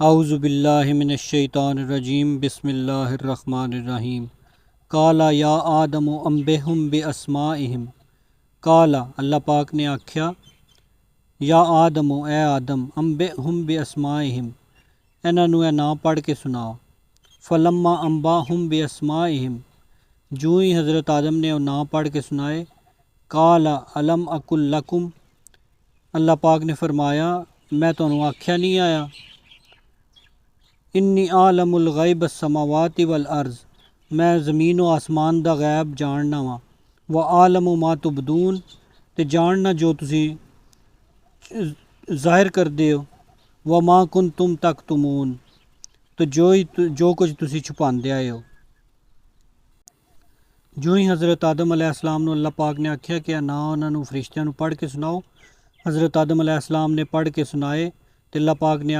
اعوذ باللہ من الشیطان الرجیم بسم اللہ الرحمن الرحیم قال یا آدم انبئہم باسمائہم قال اللہ پاک نے آکھیا یا آدم اے آدم انبئہم باسمائہم انہاں نوں اے نام پڑھ کے سناؤ فلما انباہم باسمائہم جو ہی حضرت آدم نے وہ نام پڑھ کے سنائے قال الم اقل لکم اللہ پاک نے فرمایا میں تانوں آکھیا نہیں آیا انی عالم الغیب السماوات والارض میں زمین و آسمان دا غیب جاننا وا و عالم ما تبدون تے جاننا جو تسی ظاہر کردے ہو وما کنتم تکتمون تو جو کچھ تسی چھپاندے آئے ہو۔ جو ہی حضرت آدم علیہ السلام نو اللہ پاک نے آکھیا کہ نا انہاں نو فرشتیاں نو پڑھ کے سناؤ، حضرت آدم علیہ السلام نے پڑھ کے سنائے تے اللہ پاک نے